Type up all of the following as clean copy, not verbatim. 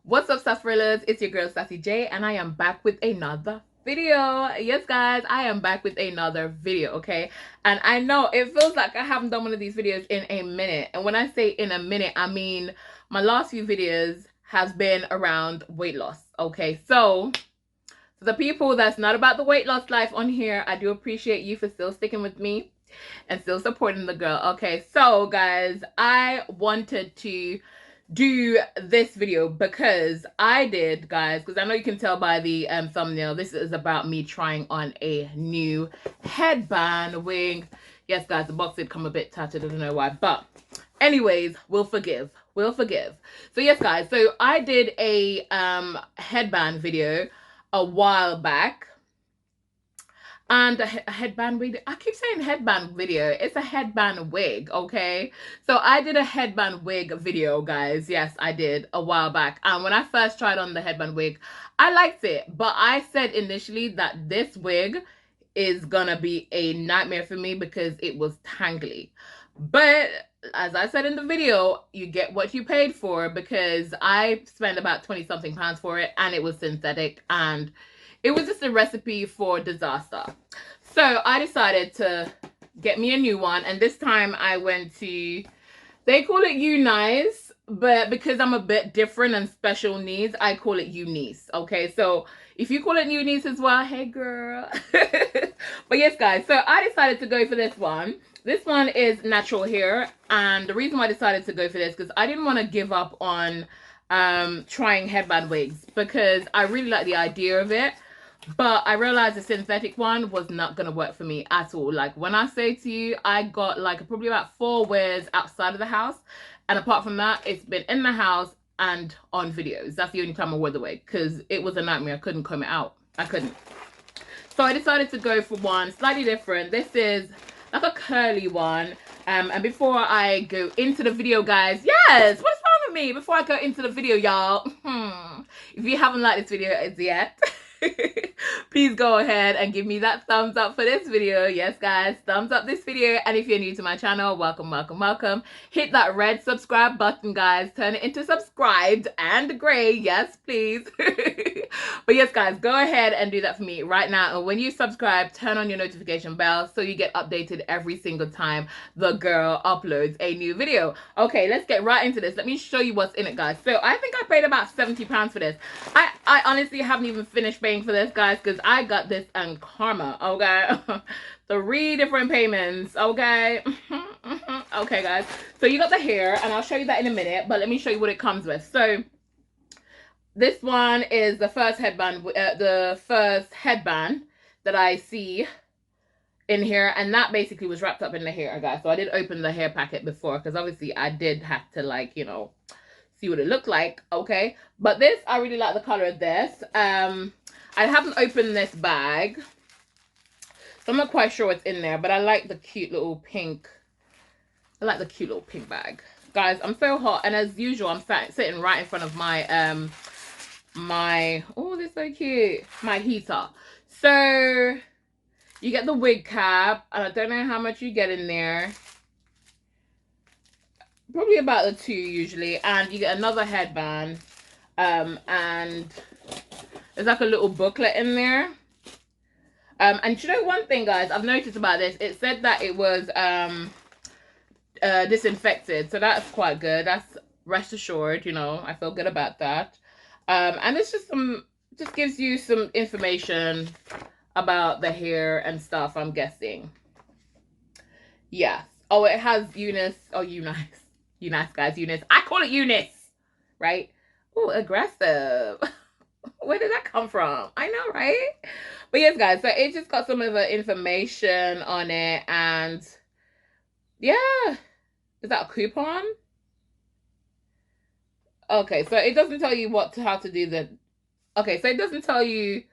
What's up, Sassperallas? It's your girl Sassy J, and I am back with another video. Yes, guys, I am back with another video, okay? And I know it feels like I haven't done one of these videos in a minute. And when I say in a minute, I mean my last few videos has been around weight loss, okay? So for the people that's not about the weight loss life on here, I do appreciate you for still sticking with me and still supporting the girl. Okay, so guys, I wanted to do this video because I did, guys, because I know you can tell by the thumbnail, this is about me trying on a new headband wig. Yes, guys, the box did come a bit tattered, I don't know why, but anyways, we'll forgive. So yes, guys, so I did a headband video a while back, and a headband wig. I keep saying headband video. It's a headband wig, okay? So I did a headband wig video, guys. Yes, I did a while back. And when I first tried on the headband wig, I liked it. But I said initially that this wig is gonna be a nightmare for me because it was tangly. But as I said in the video, you get what you paid for, because I spent about 20 something pounds for it and it was synthetic and it was just a recipe for disaster. So I decided to get me a new one, and this time I went to, they call it Unice, but because I'm a bit different and special needs, I call it Unice. Okay, so if you call it Unice as well, hey girl. But yes, guys, so I decided to go for this one. This one is natural hair, and the reason why I decided to go for this because I didn't want to give up on trying headband wigs, because I really like the idea of it. But I realized the synthetic one was not going to work for me at all. Like, when I say to you, I got like probably about 4 wears outside of the house. And apart from that, it's been in the house and on videos. That's the only time I wore the wig, because it was a nightmare. I couldn't comb it out. I couldn't. So I decided to go for one slightly different. This is like a curly one. And before I go into the video, guys, yes, what's wrong with me? Before I go into the video, y'all, if you haven't liked this video as yet, please go ahead and give me that thumbs up for this video. Yes, guys, thumbs up this video. And if you're new to my channel, welcome. Hit that red subscribe button, guys. Turn it into subscribed and gray. Yes, please. But yes, guys, go ahead and do that for me right now. And when you subscribe, turn on your notification bell so you get updated every single time the girl uploads a new video. Okay, let's get right into this. Let me show you what's in it, guys. So I think I paid about £70 for this. I honestly haven't even finished paying for this, guys, because I got this on Karma, okay? 3 different payments, okay? Okay, guys. So you got the hair, and I'll show you that in a minute, but let me show you what it comes with. So this one is the first headband that I see in here, and that basically was wrapped up in the hair, guys. So I did open the hair packet before, because obviously I did have to, like, you know, see what it looked like, okay? But this, I really like the color of this. I haven't opened this bag, so I'm not quite sure what's in there, but I like the cute little pink. I like the cute little pink bag. Guys, I'm so hot, and as usual, I'm sitting right in front of my oh, this is so cute, my heater. So you get the wig cap, and I don't know how much you get in there. Probably about the 2 usually, and you get another headband, and there's like a little booklet in there. And you know one thing, guys, I've noticed about this, it said that it was disinfected, so that's quite good. That's rest assured, you know, I feel good about that. And it's just just gives you some information about the hair and stuff, I'm guessing. Yes. Oh, it has Unice. Oh, Unice, guys, Unice. I call it Unice, right? Oh, aggressive. Where did that come from? I know, right? But yes, guys, so it just got some of the information on it, and yeah. Is that a coupon? Okay, so it doesn't tell you how to do the... Okay, so it doesn't tell you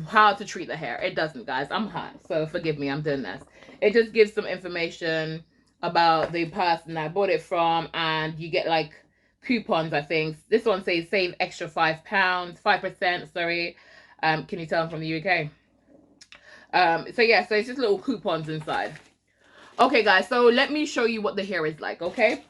how to treat the hair. It doesn't, guys. I'm hot, so forgive me. I'm doing this. It just gives some information about the person I bought it from, and you get like coupons, I think. This one says save extra £5%, sorry. Can you tell I'm from the UK? So yeah, so it's just little coupons inside. Okay, guys, so let me show you what the hair is like, okay?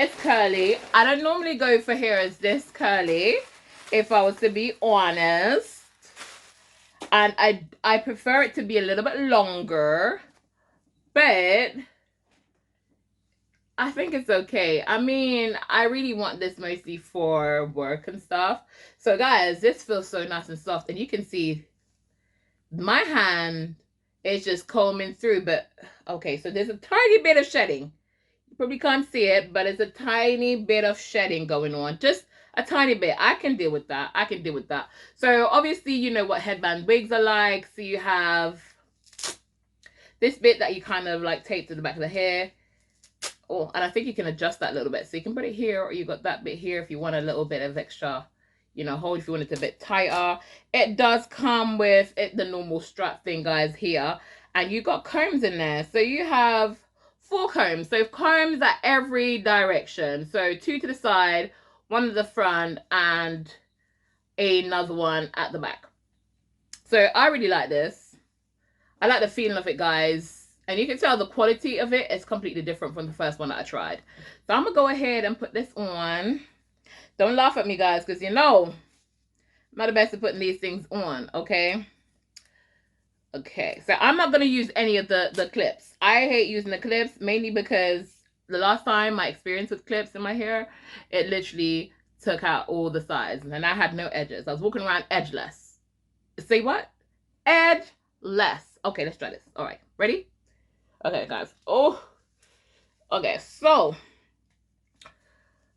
It's curly. I don't normally go for hair as this curly, if I was to be honest. And I prefer it to be a little bit longer, but I think it's okay. I mean, I really want this mostly for work and stuff. So guys, this feels so nice and soft, and you can see my hand is just combing through. But okay, so there's a tiny bit of shedding. You probably can't see it, but it's a tiny bit of shedding going on. Just a tiny bit. I can deal with that. I can deal with that. So obviously, you know what headband wigs are like. So you have this bit that you kind of like tape to the back of the hair. Oh, and I think you can adjust that a little bit. So you can put it here, or you got that bit here if you want a little bit of extra, you know, hold if you want it a bit tighter. It does come with it, the normal strap thing, guys, here. And you got combs in there. So you have 4 combs. So combs at every direction. So 2 to the side, 1 at the front, and another one at the back. So I really like this. I like the feeling of it, guys. And you can tell the quality of it is completely different from the first one that I tried. So I'm going to go ahead and put this on. Don't laugh at me, guys, because you know, I'm not the best at putting these things on, okay? Okay, so I'm not going to use any of the clips. I hate using the clips, mainly because the last time my experience with clips in my hair, it literally took out all the sides. And I had no edges. I was walking around edgeless. Say what? Edgeless. Okay, let's try this. All right, ready? Okay, guys. Oh, okay. So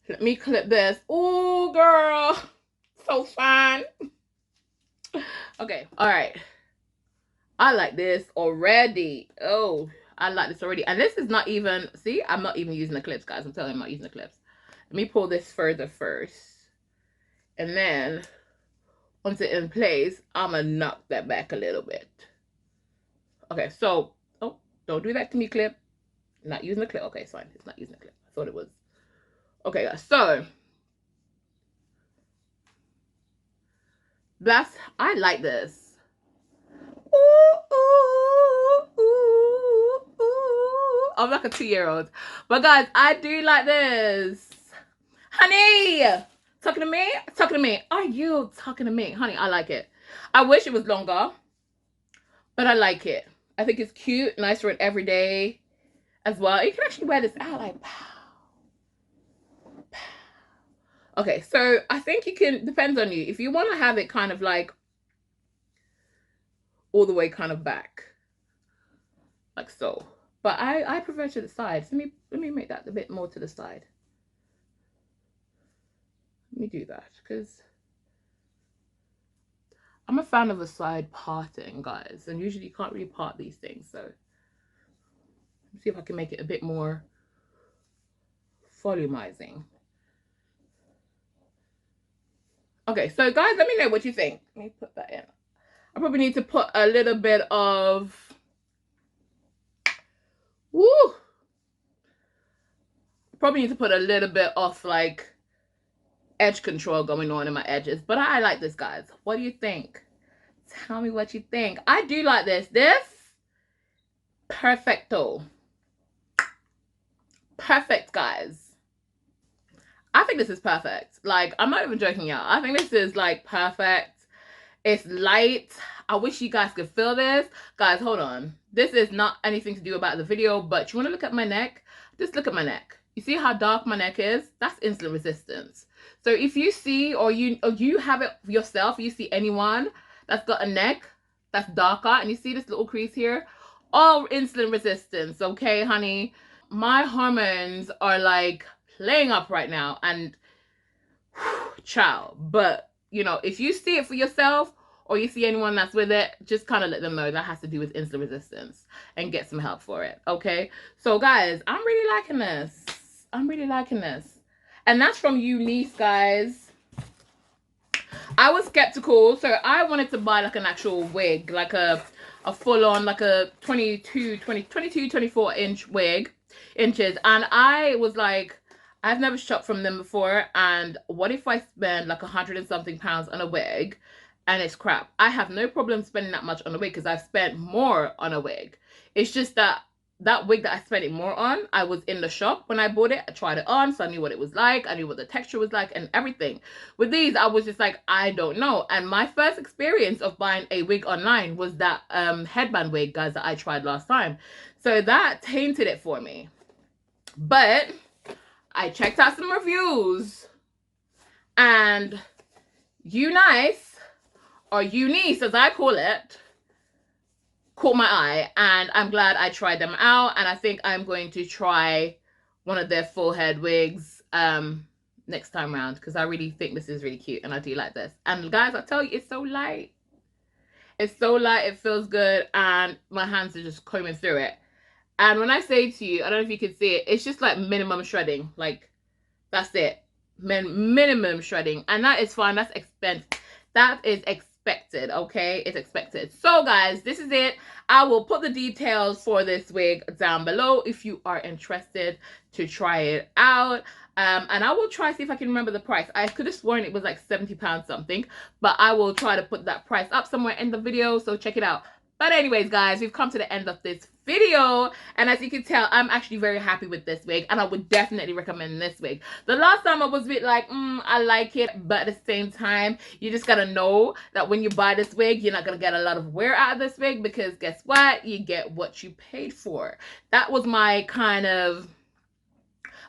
let me clip this. Oh, girl, so fine. Okay, all right. I like this already. Oh, I like this already. And this is not even. See, I'm not even using the clips, guys. I'm telling you, I'm not using the clips. Let me pull this further first, and then once it's in place, I'm gonna knock that back a little bit. Okay, so. Don't do that to me, clip. Not using the clip. Okay, it's fine. It's not using the clip. I thought it was. Okay, guys. So, I like this. Ooh, ooh, ooh, ooh. I'm like a 2-year-old. But, guys, I do like this. Honey! Talking to me? Talking to me. Are you talking to me? Honey, I like it. I wish it was longer. But I like it. I think it's cute, nice for it every day as well. You can actually wear this out like pow, pow. Okay, so I think you can, depends on you. If you want to have it kind of like all the way kind of back, like so. But I prefer to the sides. Let me make that a bit more to the side. Let me do that because I'm a fan of a side parting, guys, and usually you can't really part these things. So let's see if I can make it a bit more volumizing. Okay, so guys, let me know what you think. Let me put that in. I probably need to put a little bit of, woo! Probably need to put a little bit of like edge control going on in my edges, but I like this, guys. What do you think? Tell me what you think. I do like this. This, perfecto. Perfect, guys. I think this is perfect. Like, I'm not even joking, y'all. I think this is like perfect. It's light. I wish you guys could feel this. Guys, hold on. This is not anything to do about the video, but you want to look at my neck? Just look at my neck. You see how dark my neck is? That's insulin resistance. So if you see, or you have it yourself, you see anyone that's got a neck that's darker, and you see this little crease here, all insulin resistance, okay, honey? My hormones are like playing up right now, and ciao. But you know, if you see it for yourself, or you see anyone that's with it, just kind of let them know that has to do with insulin resistance and get some help for it, okay? So guys, I'm really liking this. I'm really liking this. And that's from Unice, guys. I was skeptical, so I wanted to buy like an actual wig, like a full-on, like a 22, 24 inches. And I was like, I've never shopped from them before, and what if I spend like £100 and something on a wig and it's crap? I have no problem spending that much on a wig because I've spent more on a wig. It's just that that wig that I spent it more on, I was in the shop when I bought it. I tried it on, so I knew what it was like. I knew what the texture was like and everything. With these, I was just like, I don't know. And my first experience of buying a wig online was that headband wig, guys, that I tried last time. So that tainted it for me. But I checked out some reviews, and Unice, or Unice as I call it, caught my eye, and I'm glad I tried them out. And I think I'm going to try one of their full head wigs next time around, because I really think this is really cute and I do like this. And guys, I tell you, it's so light. It's so light, it feels good, and my hands are just combing through it. And when I say to you, I don't know if you can see it, it's just like minimum shredding. Like, that's it. Minimum shredding. And that is fine. That's expensive. That is expected, okay? It's expected. So, guys, this is it. I will put the details for this wig down below if you are interested to try it out. And I will try to see if I can remember the price. I could have sworn it was like £70 something, but I will try to put that price up somewhere in the video, so check it out. But anyways, guys, we've come to the end of this video, and as you can tell, I'm actually very happy with this wig, and I would definitely recommend this wig. The last time I was a bit like, I like it, but at the same time, you just gotta know that when you buy this wig, you're not gonna get a lot of wear out of this wig, because guess what? You get what you paid for. That was my kind of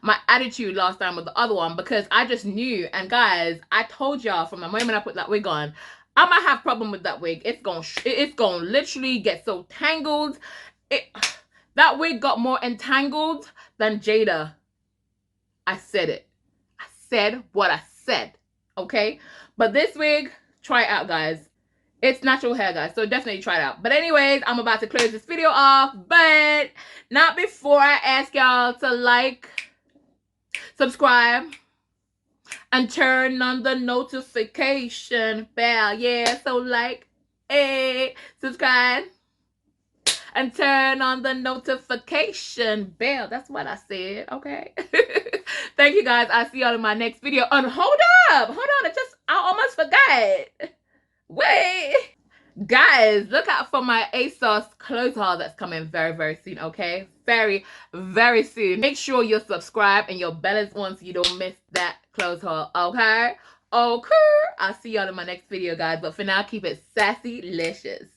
my attitude last time with the other one, because I just knew. And guys, I told y'all from the moment I put that wig on, I might have a problem with that wig. It's gonna literally get so tangled. That wig got more entangled than Jada. I said it. I said what I said. Okay? But this wig, try it out, guys. It's natural hair, guys, so definitely try it out. But anyways, I'm about to close this video off, but not before I ask y'all to like, subscribe, and turn on the notification bell. Yeah, so like, hey, subscribe, and turn on the notification bell. That's what I said, okay? Thank you, guys. I'll see y'all in my next video. And hold up, I almost forgot. Wait. Guys, look out for my ASOS clothes haul that's coming very, very soon, okay? Very, very soon. Make sure you're subscribed and your bell is on so you don't miss that clothes haul, okay? Okay. I'll see y'all in my next video, guys. But for now, keep it sassy-licious.